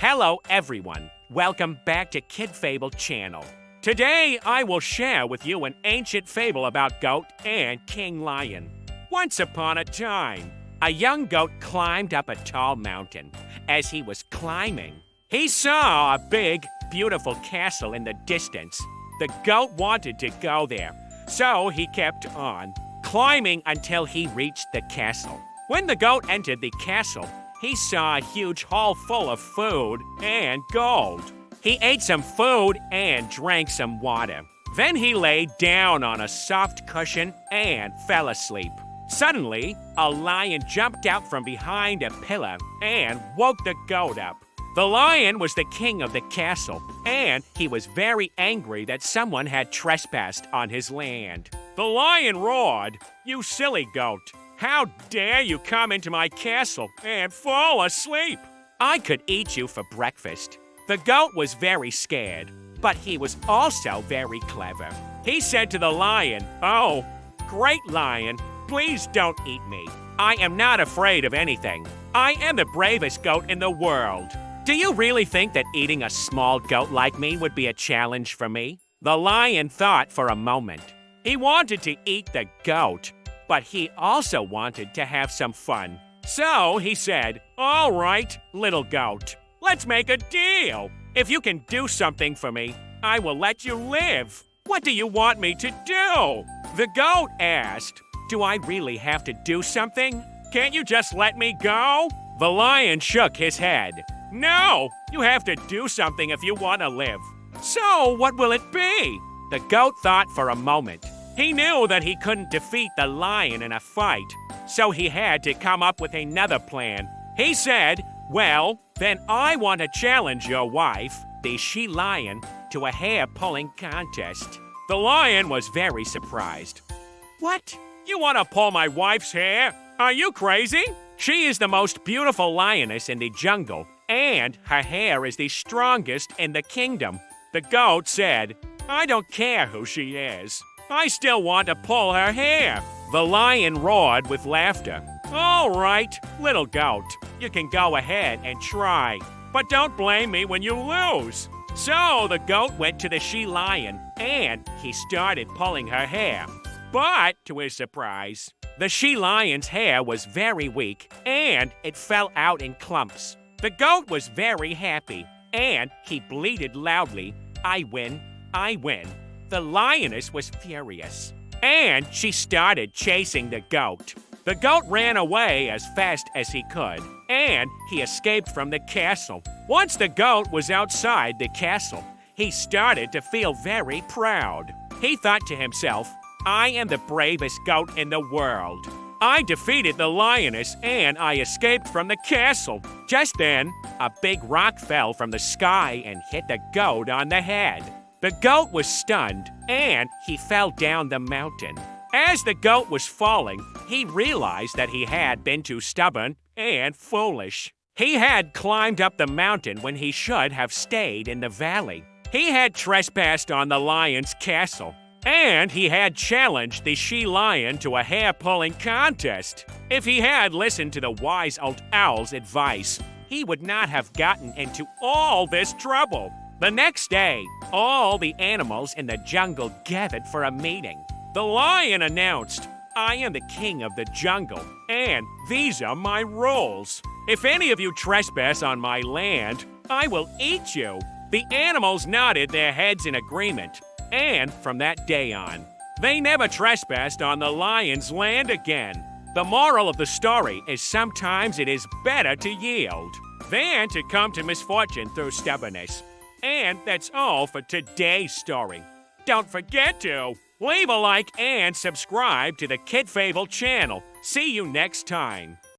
Hello everyone, welcome back to Kid Fable channel. Today I will share with you an ancient fable about goat and King Lion. Once upon a time, a young goat climbed up a tall mountain. As he was climbing, he saw a big, beautiful castle in the distance. The goat wanted to go there, so he kept on, climbing until he reached the castle. When the goat entered the castle, he saw a huge hall full of food and gold. He ate some food and drank some water. Then he lay down on a soft cushion and fell asleep. Suddenly, a lion jumped out from behind a pillar and woke the goat up. The lion was the king of the castle, and he was very angry that someone had trespassed on his land. The lion roared, "You silly goat! How dare you come into my castle and fall asleep? I could eat you for breakfast." The goat was very scared, but he was also very clever. He said to the lion, "Oh, great lion, please don't eat me. I am not afraid of anything. I am the bravest goat in the world. Do you really think that eating a small goat like me would be a challenge for me?" The lion thought for a moment. He wanted to eat the goat, but he also wanted to have some fun. So he said, "All right, little goat, let's make a deal. If you can do something for me, I will let you live. What do you want me to do?" The goat asked, "Do I really have to do something? Can't you just let me go?" The lion shook his head. "No, you have to do something if you want to live. So what will it be?" The goat thought for a moment. He knew that he couldn't defeat the lion in a fight, so he had to come up with another plan. He said, "Well, then I want to challenge your wife, the she-lion, to a hair-pulling contest." The lion was very surprised. "What? You want to pull my wife's hair? Are you crazy? She is the most beautiful lioness in the jungle, and her hair is the strongest in the kingdom." The goat said, "I don't care who she is. I still want to pull her hair." The lion roared with laughter. "All right, little goat, you can go ahead and try, but don't blame me when you lose." So the goat went to the she-lion, and he started pulling her hair. But, to his surprise, the she-lion's hair was very weak, and it fell out in clumps. The goat was very happy, and he bleated loudly, "I win, I win." The lioness was furious, and she started chasing the goat. The goat ran away as fast as he could, and he escaped from the castle. Once the goat was outside the castle, he started to feel very proud. He thought to himself, "I am the bravest goat in the world. I defeated the lioness and I escaped from the castle." Just then, a big rock fell from the sky and hit the goat on the head. The goat was stunned, and he fell down the mountain. As the goat was falling, he realized that he had been too stubborn and foolish. He had climbed up the mountain when he should have stayed in the valley. He had trespassed on the lion's castle, and he had challenged the she-lion to a hair-pulling contest. If he had listened to the wise old owl's advice, he would not have gotten into all this trouble. The next day, all the animals in the jungle gathered for a meeting. The lion announced, "I am the king of the jungle, and these are my rules. If any of you trespass on my land, I will eat you." The animals nodded their heads in agreement, and from that day on, they never trespassed on the lion's land again. The moral of the story is sometimes it is better to yield than to come to misfortune through stubbornness. And that's all for today's story. Don't forget to leave a like and subscribe to the Kid Fable channel. See you next time.